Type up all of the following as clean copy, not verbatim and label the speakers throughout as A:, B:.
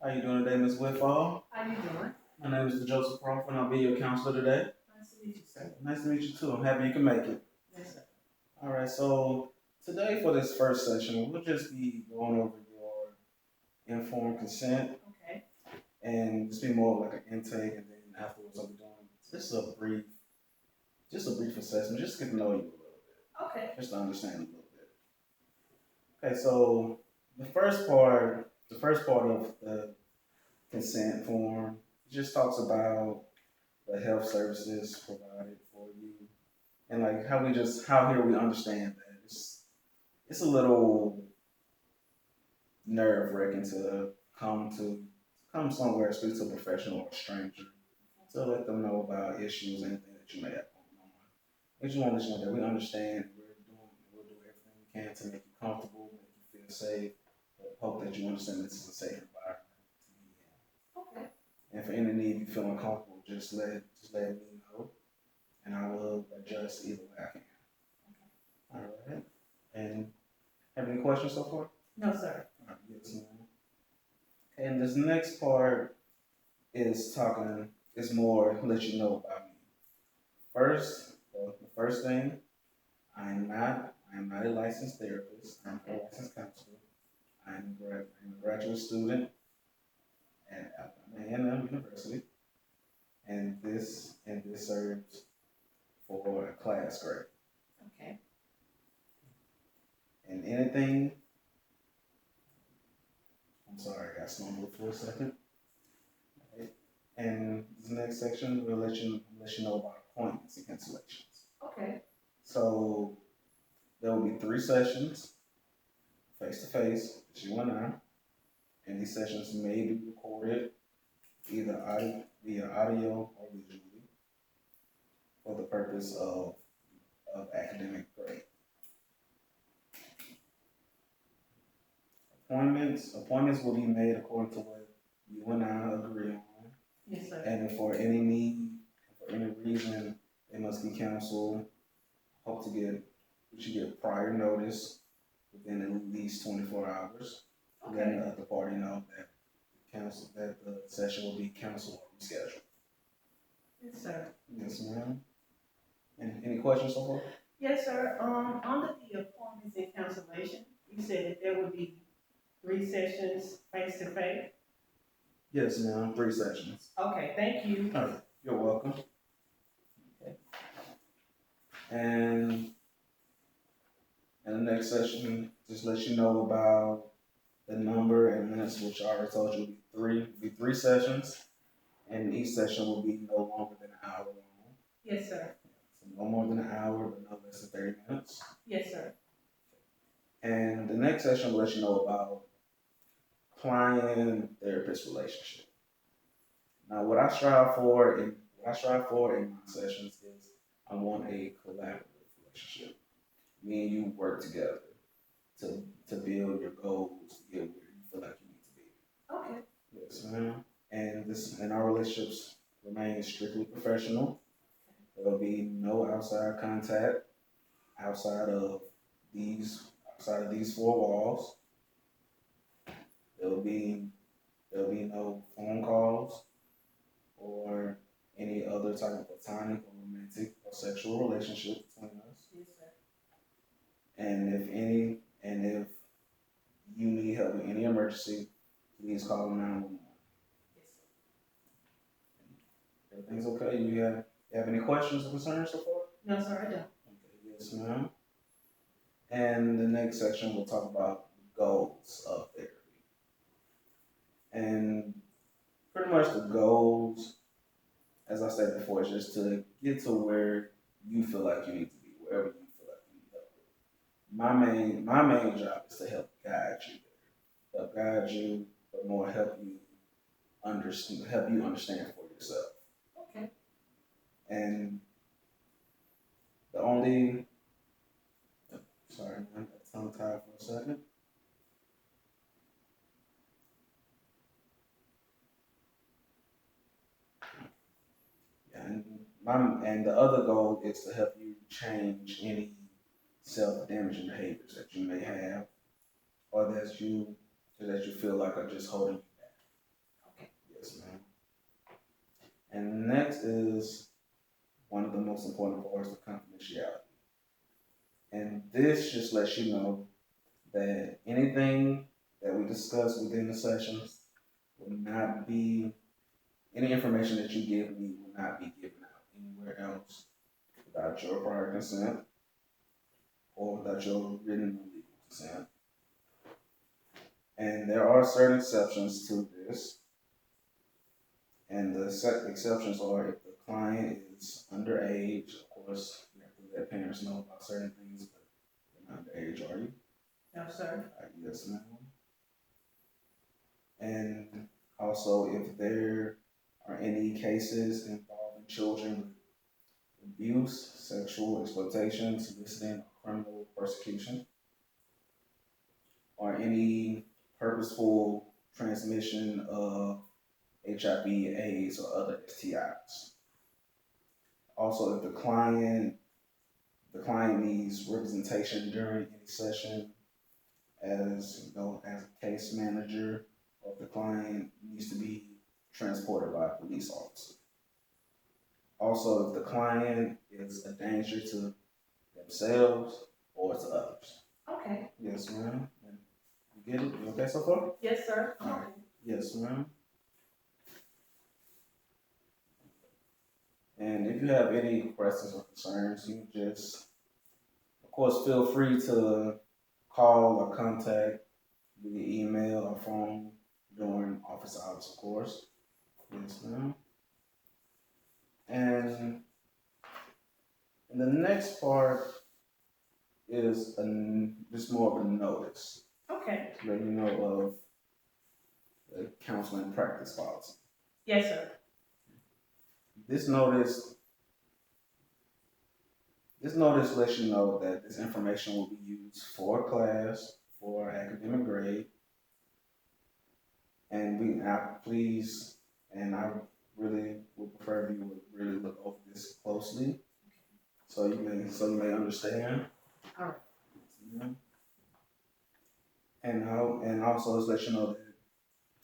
A: How you doing today, Ms. Whitfall?
B: How you doing?
A: My name is Mr. Joseph Crawford, and I'll be your counselor today.
B: Nice to meet you, sir.
A: Nice to meet you too. I'm happy you can make it.
B: Yes, sir.
A: All right, so today for this first session, we'll just be going over your informed consent
B: Okay.
A: and just be more like an intake, and then afterwards I'll be doing just a brief assessment, just to get to know you a little bit,
B: Okay.
A: just to understand a little bit. Okay, so the first part of the consent form just talks about the health services provided for you and like how here we understand that it's a little nerve wracking to come somewhere, speak to a professional or a stranger to let them know about issues, anything that you may have going on. We just want to let you know that we understand. We'll do everything we can to make you comfortable, make you feel safe. But hope that you understand this is a safe environment to be in.
B: Okay.
A: And for any need you feel uncomfortable, just let me know, and I will adjust either way I can. All right. And have any questions so far?
B: No, sir.
A: All right, yes, ma'am. And this next part is more let you know about me. The first thing, I am not a licensed therapist. I'm a licensed counselor. I'm a graduate student at Alabama A&M University, and this serves for a class grade.
B: Okay.
A: And anything, I'm sorry, I got stumbled for a second. Okay. And this next section will let you know about appointments and cancellations.
B: Okay.
A: So there will be 3 sessions, face to face, just you and I, and these sessions may be recorded via audio or visually for the purpose of academic grade. Appointments will be made according to what you and I agree on.
B: Yes, sir.
A: And if for any need, for any reason, they must be canceled. Hope to get we should get prior notice within at least 24 hours. Letting the other party know that the session will be canceled or rescheduled.
B: Yes, sir.
A: Yes, ma'am. And any questions so far?
B: Yes, sir. Under the appointments and cancellation, you said that there would be 3 sessions face to face.
A: Yes, ma'am. 3 sessions.
B: Okay, thank you.
A: All right. You're welcome. Okay. And in the next session, just let you know about the number and minutes, which I already told you will be three sessions, and each session will be no longer than an hour long.
B: Yes, sir.
A: So no more than an hour, but no less than 30 minutes.
B: Yes, sir.
A: And the next session will let you know about client-therapist relationship. Now, what I strive for in my sessions is I want a collaborative relationship. Me and you work together to build your goals, to get where you feel like you need to be.
B: Okay.
A: Yes, ma'am. And our relationships remain strictly professional. There will be no outside contact outside of these outside of these 4 walls. There'll be there'll be no phone calls or any other type of platonic or romantic or sexual relationship between us.
B: Yes, sir.
A: And if you need help in any emergency, please call 911.
B: Yes, sir.
A: Everything's okay. You have any questions or concerns so far?
B: No, sir, I don't.
A: Okay, yes, ma'am. And the next section we'll talk about the goals of therapy. And pretty much the goals, as I said before, is just to get to where you feel like you need to be, wherever you feel like you need help. My main job is to help you there, help guide you, but more help you understand for yourself.
B: Okay.
A: And the only, sorry, man, got tongue tied for a second. And the other goal is to help you change any self-damaging behaviors that you may have, or that you feel like are just holding you back. Yes, ma'am. And next is one of the most important parts of confidentiality. And this just lets you know that anything that we discuss within the sessions will not be, any information that you give me will not be given out anywhere else without your prior consent or without your written legal consent. And there are certain exceptions to this. And the exceptions are if the client is underage, of course, you have to let parents know about certain things, but you're not underage, are you?
B: No, sir.
A: Yes, ma'am. And also, if there are any cases involving children with abuse, sexual exploitation, soliciting, or criminal persecution, or any purposeful transmission of HIV, AIDS, or other STIs. Also, if the client needs representation during any session, as you know, as a case manager, or if the client needs to be transported by a police officer. Also, if the client is a danger to themselves or to others.
B: Okay.
A: Yes, ma'am. You get it? You okay so far?
B: Yes, sir.
A: All right. Yes, ma'am. And if you have any questions or concerns, you just, of course, feel free to call or contact via email or phone during office hours, of course. Yes, ma'am. And the next part is just more of a notice.
B: Okay.
A: To let you know of the counseling practice policy.
B: Yes, sir.
A: This notice lets you know that this information will be used for class, for academic grade, and I really would prefer if you would really look over this closely, so you may understand.
B: All right.
A: Yeah. And also let's let you know that,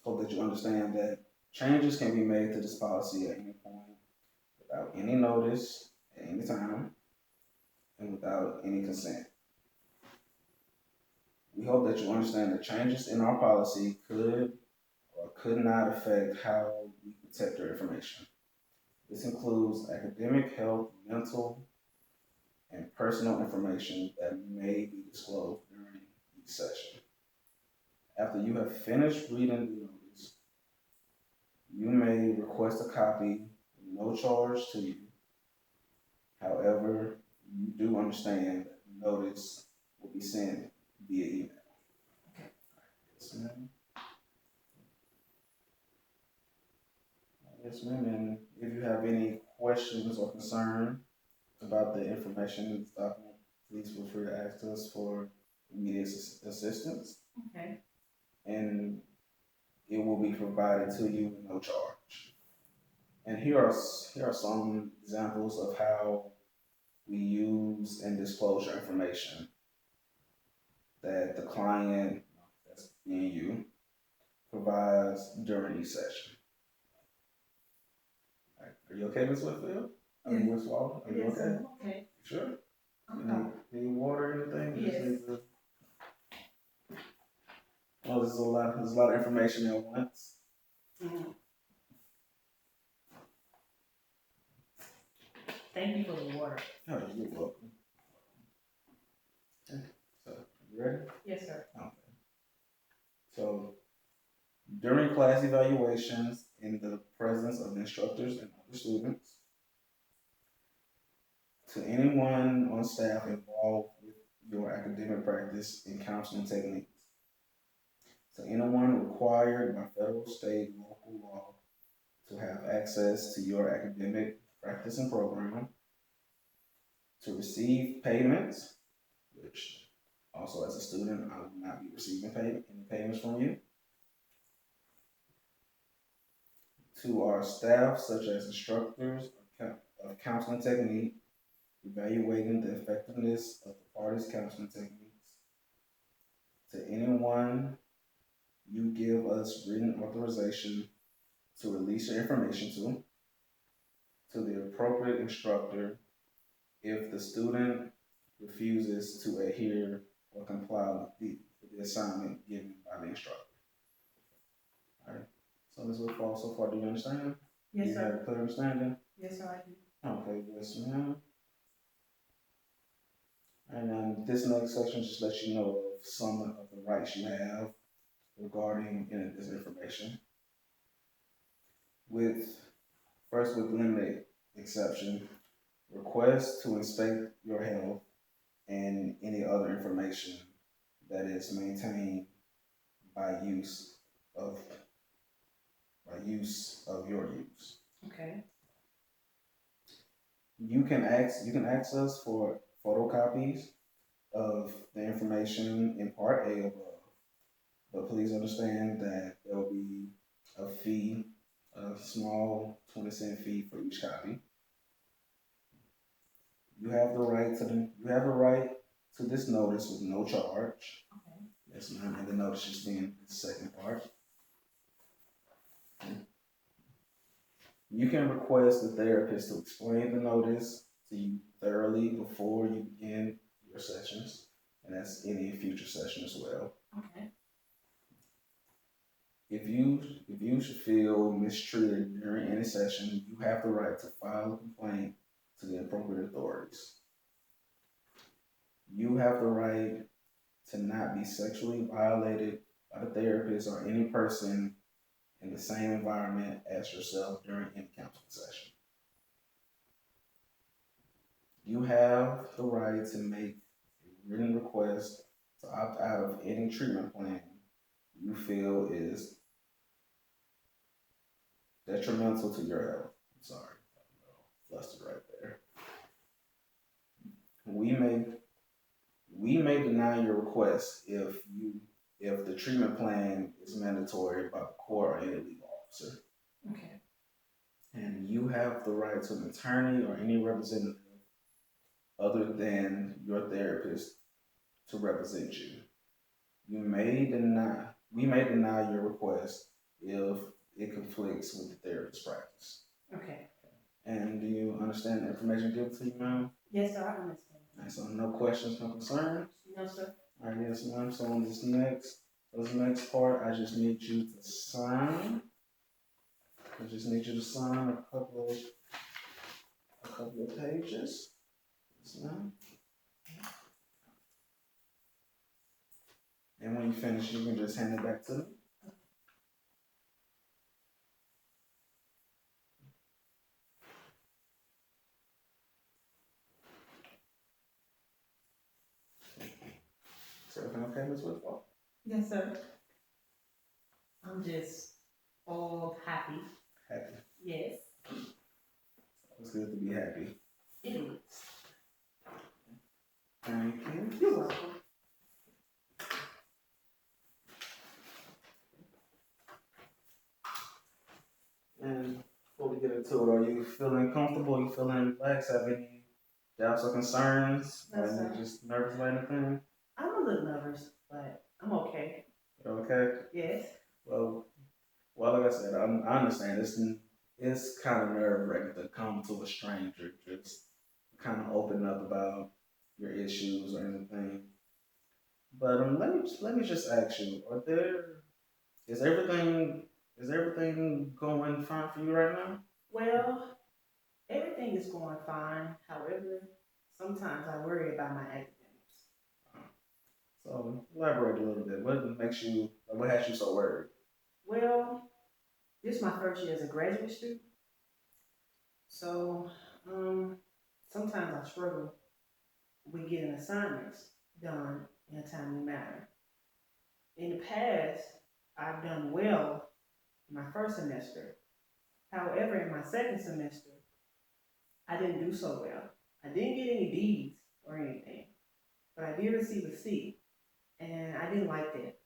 A: hope that you understand that changes can be made to this policy at any point without any notice at any time and without any consent. We hope that you understand that changes in our policy could or could not affect how we protect your information. This includes academic, health, mental, and personal information that may be disclosed during each session. After you have finished reading the notice, you may request a copy with no charge to you. However, you do understand that the notice will be sent via email. Yes, ma'am. Yes, ma'am. And if you have any questions or concern about the information in this document, please feel free to ask us for immediate assistance.
B: Okay.
A: And it will be provided to you with no charge. And here are some examples of how we use and disclose your information that the client, that's being you, provides during each session. Right. Are you okay, Ms. Whitfield? I mean, Ms. Wall, are you
B: Yes,
A: okay?
B: sir. Okay.
A: Sure.
B: Okay.
A: Need water or anything? You just
B: Yes.
A: need to... Oh, there's a lot of information at once.
B: Mhm. Thank you for the water.
A: Oh, you're welcome. Okay. So, you ready?
B: Yes, sir.
A: Okay. So, during class evaluations in the presence of instructors and other students, to anyone on staff involved with your academic practice and counseling techniques, to anyone required by federal, state, and local law to have access to your academic practice and program, to receive payments, which also as a student, I will not be receiving any payments from you, to our staff, such as instructors of counseling technique, evaluating the effectiveness of the parties' counseling techniques, to anyone you give us written authorization to release your information to the appropriate instructor if the student refuses to adhere or comply with the assignment given by the instructor. All right. So Ms. Woodfall, so far, do you understand?
B: Yes,
A: Do you have
B: sir.
A: a clear understanding?
B: Yes, sir, I do.
A: Okay, yes, ma'am. And then this next section just lets you know of some of the rights you have regarding this information. With limited exception, requests to inspect your health and any other information that is maintained by use of your use.
B: Okay.
A: You can ask us for photocopies of the information in Part A above, but please understand that there will be a fee, a small 20-cent fee for each copy. You have the right to this notice with no charge.
B: Okay.
A: Yes, ma'am. And the notice just being the second part. You can request the therapist to explain the notice to you thoroughly before you begin your sessions, and that's any future session as well.
B: Okay.
A: If you should feel mistreated during any session, you have the right to file a complaint to the appropriate authorities. You have the right to not be sexually violated by the therapist or any person in the same environment as yourself during any counseling session. You have the right to make a written request to opt out of any treatment plan you feel is detrimental to your health. I'm sorry, I'm flustered right there. We may deny your request if the treatment plan is mandatory by the court or any legal officer.
B: Okay.
A: And you have the right to an attorney or any representative other than your therapist to represent you. We may deny your request if it conflicts with the therapist's practice.
B: Okay.
A: And do you understand the information given to you, ma'am?
B: Yes, sir, I understand.
A: All right, so no questions, no concerns?
B: No, sir.
A: All right, yes, ma'am. So on this next part, I just need you to sign. I just need you to sign a couple of pages. Yes, ma'am. And when you finish, you can just hand it back to me. Is everything okay, Ms. Woodfall?
B: Yes, sir. I'm just all happy.
A: Happy.
B: Yes.
A: It's good to be happy.
B: It is.
A: Thank you.
B: You're welcome.
A: And before we get into it, are you feeling comfortable? Are you feeling relaxed? Have any doubts or concerns?
B: No,
A: Are
B: sir.
A: you just nervous about anything?
B: I'm a little nervous, but I'm okay.
A: Okay.
B: Yes.
A: Well, like I said, I understand. It's kind of nerve wracking to come to a stranger, just kind of open up about your issues or anything. But let me just ask you: is everything going fine for you right now?
B: Well, everything is going fine. However, sometimes I worry about my academics.
A: So elaborate a little bit. What has you so worried?
B: Well, this is my first year as a graduate student. So, sometimes I struggle with getting assignments done in a timely manner. In the past, I've done well in my first semester. However, in my second semester, I didn't do so well. I didn't get any D's or anything, but I did receive a C, and I didn't like that.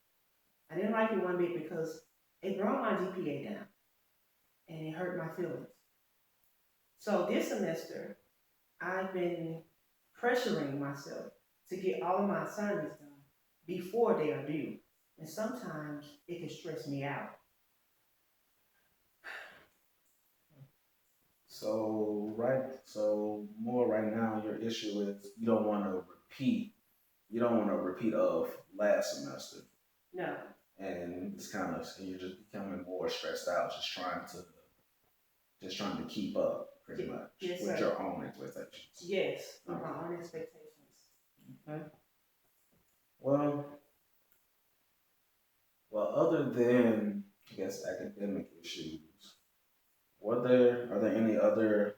B: I didn't like it one bit because it brought my GPA down, and it hurt my feelings. So this semester, I've been pressuring myself to get all of my assignments done before they are due. And sometimes it can stress me out.
A: So more right now, your issue is you don't want to repeat. You don't want to repeat of last semester,
B: No.
A: and it's kind of you're just becoming more stressed out, just trying to keep up, pretty much,
B: Yes,
A: with
B: sir.
A: your own expectations.
B: Yes, with
A: Okay.
B: my own expectations.
A: Okay. Well, other than I guess academic issues, are there any other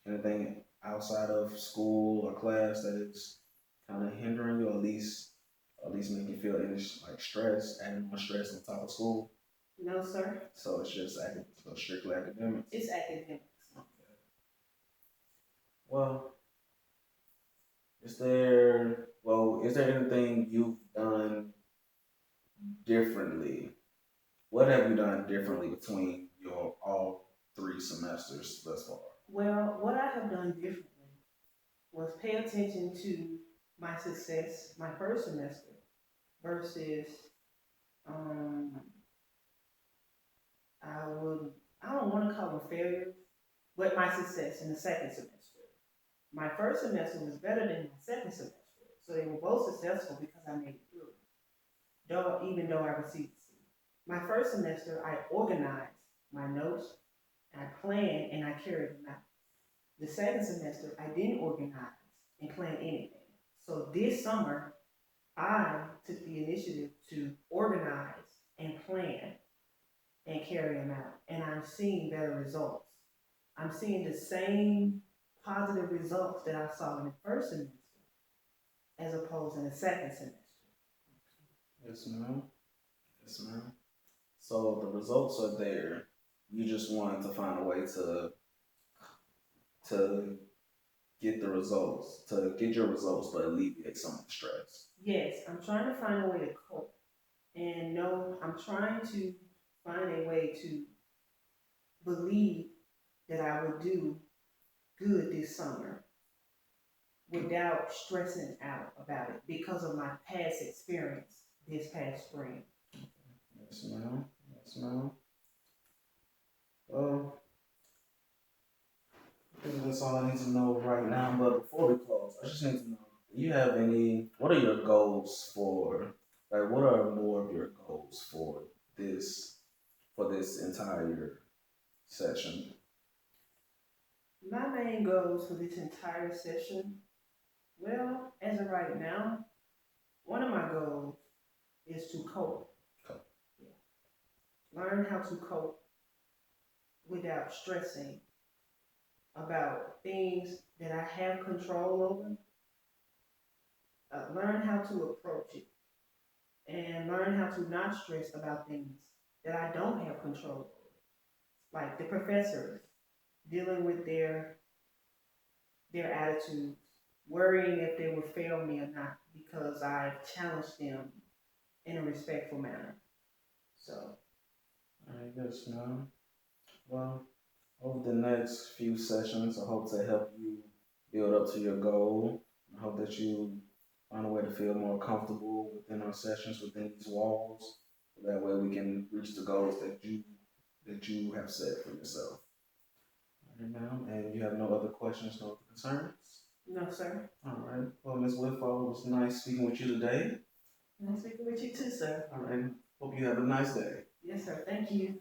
A: anything outside of school or class that is kind of hindering you, or at least make you feel any like stress, adding more stress on top of school?
B: No, sir.
A: So it's just so strictly academics.
B: It's academics.
A: Okay. Well, is there anything you've done differently? What have you done differently between your all 3 semesters thus far?
B: Well, what I have done differently was pay attention to my success my first semester versus um I would I don't want to call them failures, but my success in the second semester. My first semester was better than my second semester, so they were both successful because I made it through. Even though I received a C. My first semester, I organized my notes, I planned, and I carried them out. The second semester, I didn't organize and plan anything. So this summer, I took the initiative to organize and plan and carry them out. And I'm seeing better results. I'm seeing the same positive results that I saw in the first semester as opposed in the second semester.
A: Yes, ma'am. Yes, ma'am. So the results are there. You just wanted to find a way to to get your results, but alleviate some of the stress.
B: Yes, I'm trying to find a way to cope. And no, I'm trying to find a way to believe that I will do good this summer without stressing out about it because of my past experience this past spring.
A: Yes, ma'am. Yes, ma'am. Well, I think that's all I need to know right now. But before we close, I just need to know: do you have any? What are your goals for? Like, what are more of your goals for this entire session?
B: My main goals for this entire session, well, as of right now, one of my goals is to cope.
A: Cope.
B: Yeah. Learn how to cope without stressing about things that I have control over. Learn how to approach it and learn how to not stress about things that I don't have control over. Like the professors dealing with their attitudes, worrying if they will fail me or not because I've challenged them in a respectful manner. So,
A: All right, yes, ma'am. Well, over the next few sessions, I hope to help you build up to your goal. I hope that you find a way to feel more comfortable within our sessions, within these walls. That way we can reach the goals that you have set for yourself. All right, ma'am. And you have no other questions, no other concerns?
B: no, sir.
A: All right. Well, Ms. Whitfall, it was nice speaking with you today.
B: Nice speaking with you too, sir.
A: All right. Hope you have a nice day.
B: Yes, sir. Thank you.